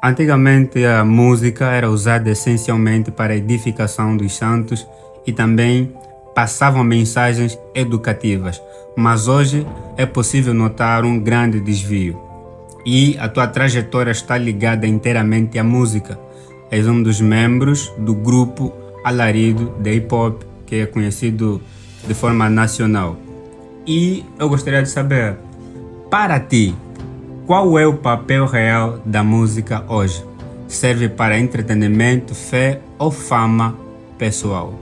Antigamente a música era usada essencialmente para a edificação dos santos e também passavam mensagens educativas, mas hoje é possível notar um grande desvio. E a tua trajetória está ligada inteiramente à música. És um dos membros do grupo Alarido de Hip Hop, que é conhecido de forma nacional. E eu gostaria de saber, para ti, qual é o papel real da música hoje? Serve para entretenimento, fé ou fama pessoal?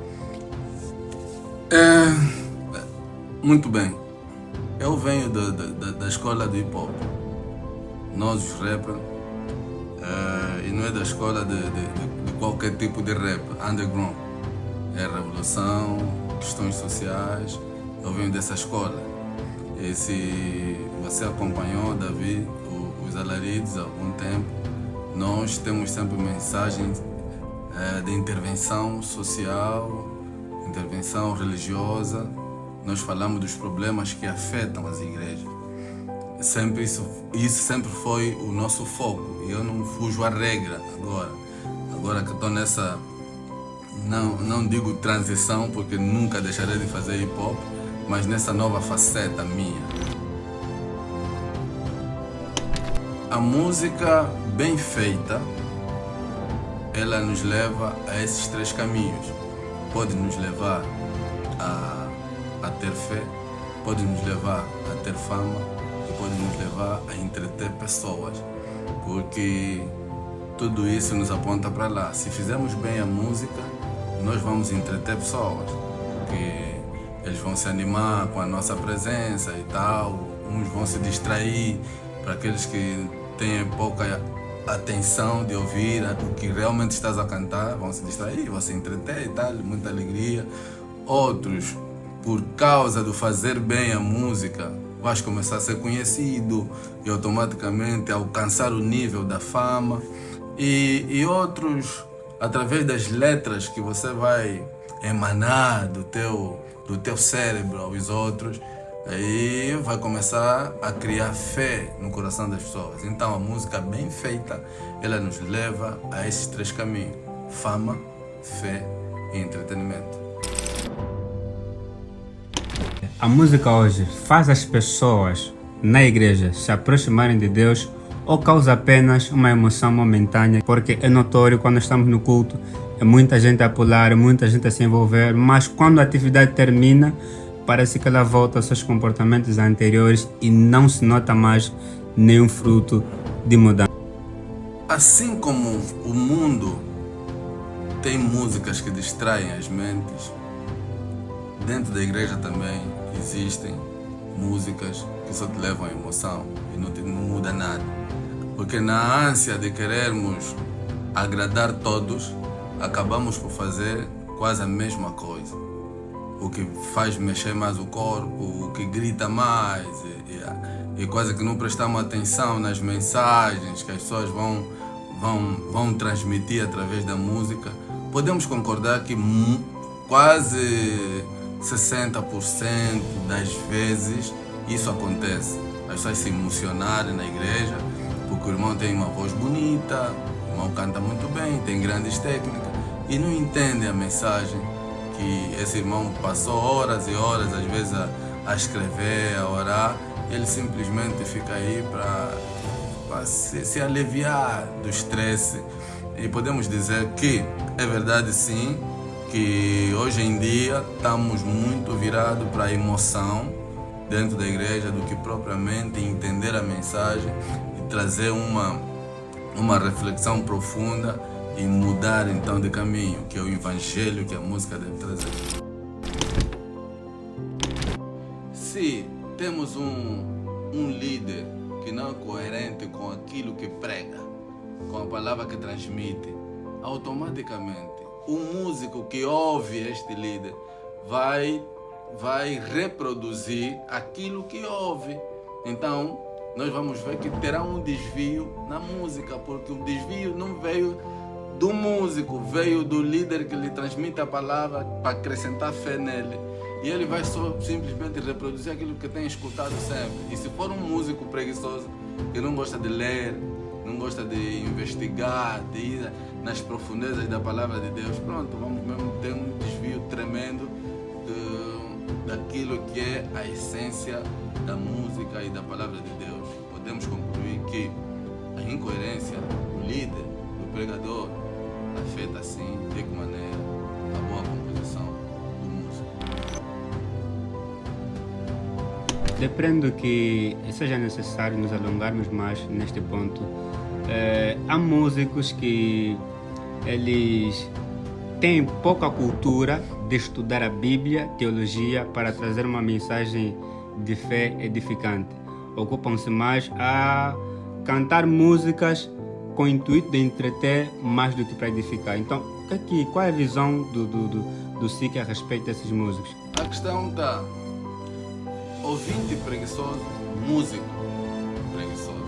Muito bem. Eu venho da escola do hip hop. Nós, os rappers, e não é da escola de qualquer tipo de rap, underground. É revolução, questões sociais. Eu venho dessa escola. E se você acompanhou, Davi, os Alaridos há algum tempo, nós temos sempre mensagens de intervenção social, intervenção religiosa. Nós falamos dos problemas que afetam as igrejas. Sempre isso sempre foi o nosso foco. E eu não fujo à regra agora. Agora que estou nessa, não digo transição, porque nunca deixarei de fazer hip hop, mas nessa nova faceta minha. A música bem feita, ela nos leva a esses três caminhos. Pode nos levar a ter fé, pode nos levar a ter fama e pode nos levar a entreter pessoas. Porque tudo isso nos aponta para lá. Se fizermos bem a música, nós vamos entreter pessoas. Porque eles vão se animar com a nossa presença e tal. Uns vão se distrair. Para aqueles que têm pouca atenção de ouvir o que realmente estás a cantar, vão se distrair, vão se entreter e tal, muita alegria. Outros, por causa do fazer bem a música, vais começar a ser conhecido e automaticamente alcançar o nível da fama. E outros, através das letras que você vai emanar do teu cérebro aos outros, aí vai começar a criar fé no coração das pessoas. Então a música bem feita, ela nos leva a esses três caminhos: fama, fé e entretenimento. A música hoje faz as pessoas na igreja se aproximarem de Deus ou causa apenas uma emoção momentânea? Porque é notório quando estamos no culto, é muita gente a pular, é muita gente a se envolver, mas quando a atividade termina, parece que ela volta aos seus comportamentos anteriores e não se nota mais nenhum fruto de mudança. Assim como o mundo tem músicas que distraem as mentes, dentro da igreja também existem músicas que só te levam à emoção e não muda nada. Porque na ânsia de querermos agradar todos, acabamos por fazer quase a mesma coisa. O que faz mexer mais o corpo, o que grita mais, e quase que não prestamos atenção nas mensagens que as pessoas vão transmitir através da música. Podemos concordar que quase 60% das vezes isso acontece. As pessoas se emocionarem na igreja porque o irmão tem uma voz bonita, o irmão canta muito bem, tem grandes técnicas e não entende a mensagem que esse irmão passou horas e horas, às vezes, a escrever, a orar. Ele simplesmente fica aí para se aliviar do estresse. E podemos dizer que é verdade, sim, que hoje em dia estamos muito virados para a emoção dentro da igreja do que propriamente entender a mensagem e trazer uma reflexão profunda e mudar então de caminho, que é o evangelho que a música deve trazer. Se temos um líder que não é coerente com aquilo que prega, com a palavra que transmite, automaticamente o músico que ouve este líder vai reproduzir aquilo que ouve. Então nós vamos ver que terá um desvio na música, porque o desvio não veio do músico, veio do líder que lhe transmite a palavra para acrescentar fé nele. E ele vai só simplesmente reproduzir aquilo que tem escutado sempre. E se for um músico preguiçoso, que não gosta de ler, não gosta de investigar, de ir nas profundezas da palavra de Deus, pronto, vamos mesmo ter um desvio tremendo daquilo que é a essência da música e da palavra de Deus. Podemos concluir que a incoerência do líder, do pregador, afeta assim, de que maneira, a boa composição do músico. Depreendo que seja necessário nos alongarmos mais neste ponto. Há músicos que eles têm pouca cultura de estudar a Bíblia, teologia, para trazer uma mensagem de fé edificante. Ocupam-se mais a cantar músicas com o intuito de entreter mais do que para edificar. Então, qual é a visão do SIC a respeito desses músicos? A questão está ouvinte preguiçoso, músico preguiçoso.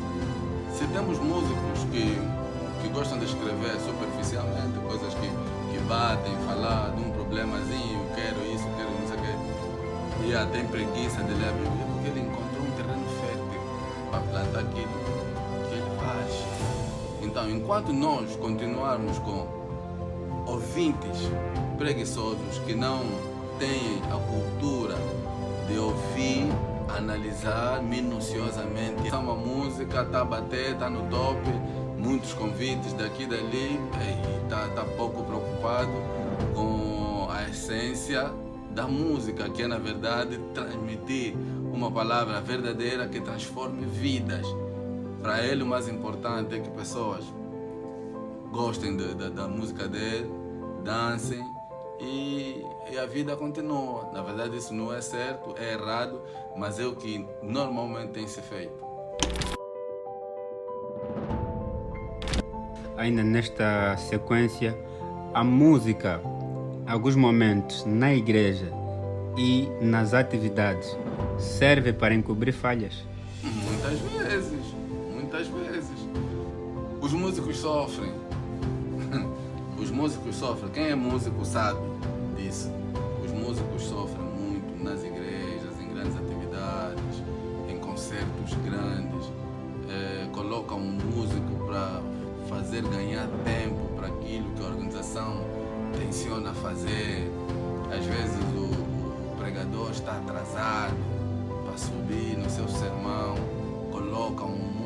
Se temos músicos que gostam de escrever superficialmente, coisas que batem, falar de um problemazinho, quero isso, quero não sei o quê, e tem preguiça de ler a Bíblia, porque ele encontrou um terreno fértil para plantar aquilo que ele faz. Então, enquanto nós continuarmos com ouvintes preguiçosos que não têm a cultura de ouvir, analisar minuciosamente, uma música está a bater, está no top, muitos convites daqui e dali, e está pouco preocupado com a essência da música, que é na verdade transmitir uma palavra verdadeira que transforme vidas. Para ele o mais importante é que pessoas gostem da música dele, dancem e a vida continua. Na verdade isso não é certo, é errado, mas é o que normalmente tem se feito. Ainda nesta sequência, a música, em alguns momentos na igreja e nas atividades, serve para encobrir falhas? Muitas vezes. Os músicos sofrem. Os músicos sofrem. Quem é músico sabe disso. Os músicos sofrem muito nas igrejas, em grandes atividades, em concertos grandes. Colocam um músico para fazer ganhar tempo para aquilo que a organização tenciona fazer. Às vezes o pregador está atrasado para subir no seu sermão, coloca um músico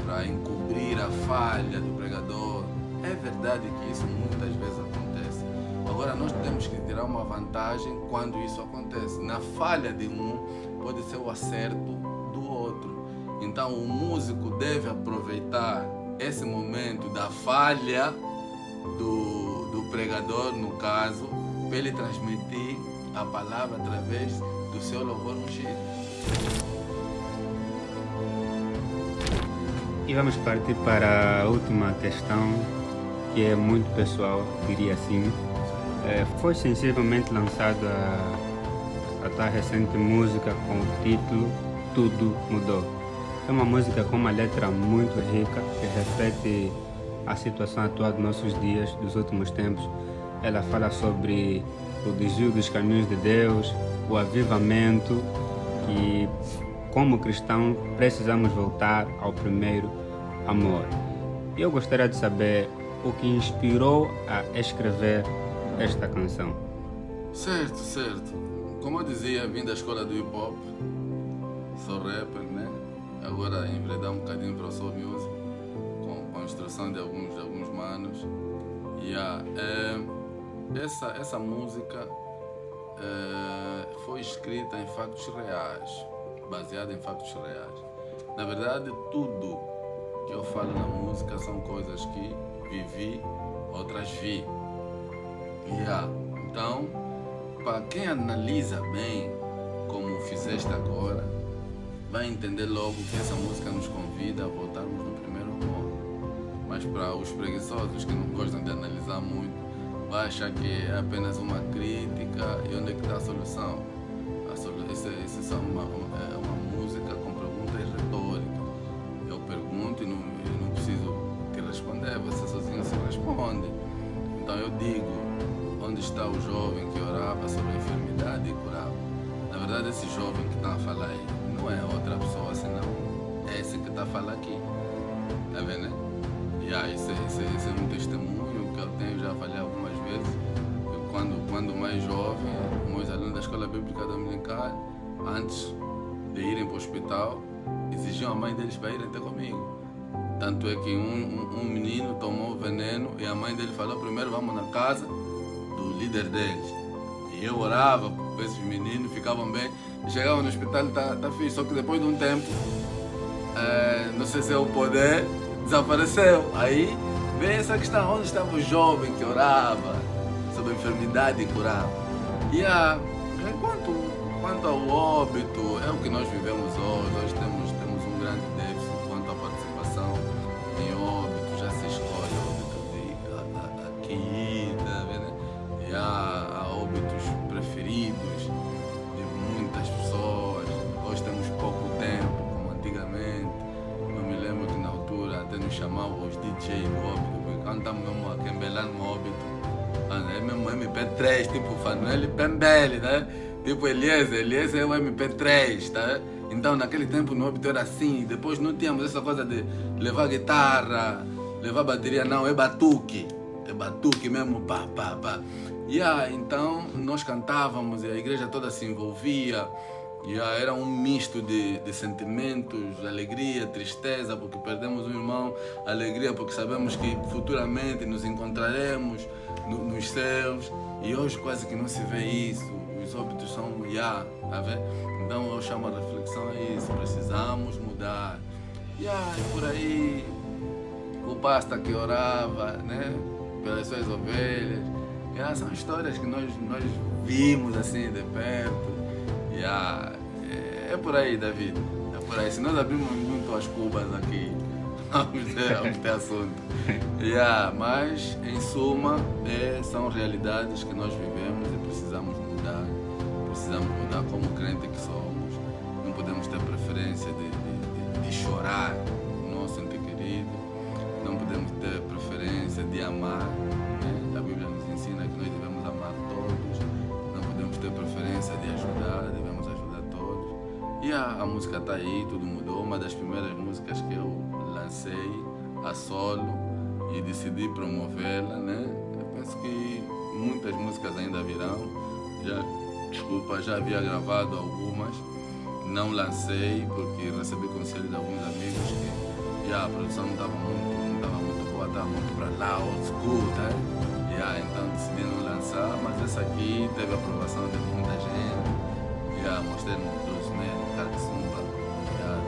para encobrir a falha do pregador. É verdade que isso muitas vezes acontece. Agora nós temos que tirar uma vantagem quando isso acontece. Na falha de um pode ser o acerto do outro. Então o músico deve aproveitar esse momento da falha do pregador, no caso, para ele transmitir a palavra através do seu louvor ungido. E vamos partir para a última questão, que é muito pessoal, diria assim. Foi sensivelmente lançada a tal recente música com o título Tudo Mudou. É uma música com uma letra muito rica que reflete a situação atual dos nossos dias, dos últimos tempos. Ela fala sobre o desvio dos caminhos de Deus, o avivamento, que como cristãos precisamos voltar ao primeiro amor. Eu gostaria de saber o que inspirou a escrever esta canção. Certo. Como eu dizia, vim da escola do hip hop, sou rapper, né? Agora enveredar um bocadinho para o soul music, com a instrução de alguns manos. Essa música foi escrita em factos reais, baseada em factos reais. Na verdade, tudo que eu falo na música são coisas que vivi, outras vi. Então, para quem analisa bem, como fizeste agora, vai entender logo que essa música nos convida a voltarmos no primeiro amor. Mas para os preguiçosos que não gostam de analisar muito, vai achar que é apenas uma crítica. E onde é que está a solução? Isso é uma música com perguntas retóricas. Eu pergunto e não preciso te responder, você sozinho se responde. Então eu digo, onde está o jovem que orava sobre a enfermidade e curava? Na verdade, esse jovem que está a falar aí não é outra pessoa senão esse que está a falar aqui. Tá vendo, né? Isso é um testemunho que eu tenho, já falei algumas vezes. Que quando mais jovem, meus alunos da Escola Bíblica Dominical, antes de irem para o hospital, exigiam a mãe deles para irem até comigo. Tanto é que um menino tomou o veneno e a mãe dele falou: primeiro vamos na casa do líder deles. E eu orava por esses meninos, ficavam bem. Chegavam no hospital, tá fixe. Só que depois de um tempo, não sei se é o poder, desapareceu. Aí vem essa questão: onde estava o jovem que orava sobre a enfermidade e curava? Quanto ao óbito, é o que nós vivemos hoje. Hoje temos um grande déficit quanto à participação em óbito. Já se escolhe óbito de QI, tá vendo? E há óbitos preferidos de muitas pessoas. Hoje temos pouco tempo, como antigamente. Eu me lembro que na altura até nos chamavam os DJ do óbito, porque quando estamos mesmo aqui embelando no óbito, é mesmo MP3, tipo Fanuel e Pembele, né? Tipo Eliezer é o MP3, tá? Então naquele tempo no óbito era assim, depois não tínhamos essa coisa de levar guitarra, levar bateria, não, é batuque mesmo, pá. Então nós cantávamos e a igreja toda se envolvia, era um misto de sentimentos, alegria, tristeza, porque perdemos um irmão, alegria porque sabemos que futuramente nos encontraremos nos céus, e hoje quase que não se vê isso. Os óbitos são tá vendo? Então eu chamo a reflexão a isso, precisamos mudar. E por aí, o pasta que orava, né, pelas suas ovelhas, são histórias que nós vimos assim de perto. É por aí, David, é por aí. Se nós abrimos muito as cubas aqui, vamos ter assunto. Mas em suma, são realidades que nós vivemos e precisamos mudar como crente que somos. Não podemos ter preferência de chorar o nosso ente querido, não podemos ter preferência de amar, né? A Bíblia nos ensina que nós devemos amar todos, não podemos ter preferência de ajudar, devemos ajudar todos. E a música está aí, tudo mudou. Uma das primeiras músicas que eu lancei a solo e decidi promovê-la, né? Eu penso que muitas músicas ainda virão. Já havia gravado algumas, não lancei porque recebi conselho de alguns amigos que a produção não estava muito boa, estava muito para lá, old school, tá? Então decidi não lançar, mas essa aqui teve a aprovação de muita gente. Mostrei no Bluesman, no Katsumba,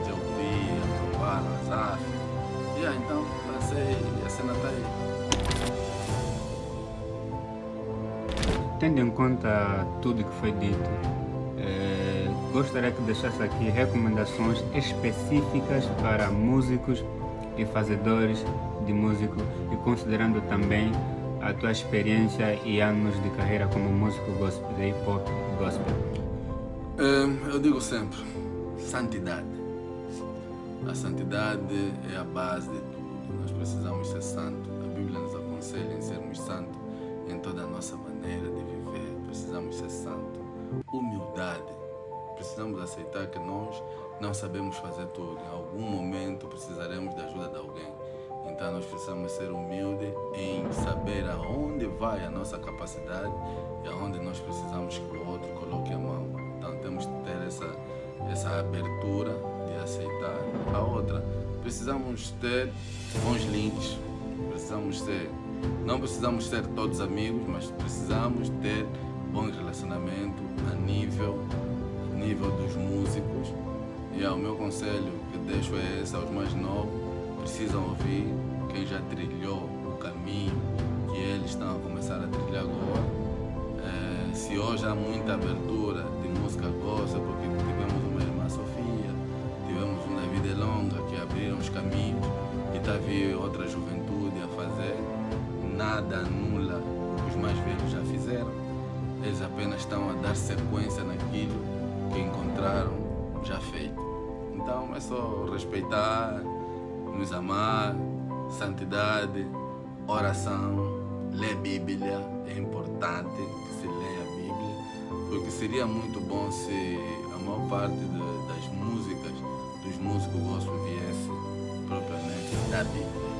de ouvir, aprovaram, Azaf. Então lancei e a cena está aí. Tendo em conta tudo que foi dito, gostaria que deixasse aqui recomendações específicas para músicos e fazedores de música, e considerando também a tua experiência e anos de carreira como músico gospel, de hip hop gospel. Eu digo sempre, santidade. A santidade é a base de tudo. Nós precisamos ser santos. A Bíblia nos aconselha em sermos santos em toda a nossa maneira de viver. Precisamos ser santos. Humildade. Precisamos aceitar que nós não sabemos fazer tudo. Em algum momento precisaremos da ajuda de alguém. Então nós precisamos ser humildes em saber aonde vai a nossa capacidade e aonde nós precisamos que o outro coloque a mão. Então temos que ter essa abertura de aceitar. A outra, precisamos ter bons links. Não precisamos ser todos amigos, mas precisamos ter bom relacionamento a nível dos músicos. O meu conselho que deixo é esse aos mais novos: precisam ouvir quem já trilhou o caminho que eles estão a começar a trilhar agora. Se hoje há muita abertura de música gospel, porque tivemos uma irmã Sofia, tivemos uma vida longa que abriram os caminhos e está vindo outra juventude a fazer, nada anula o que os mais velhos já fizeram. Eles apenas estão a dar sequência naquilo que encontraram já feito. Então é só respeitar, nos amar, santidade, oração, ler Bíblia. É importante que se leia a Bíblia, porque seria muito bom se a maior parte das músicas dos músicos gospel viesse propriamente da Bíblia.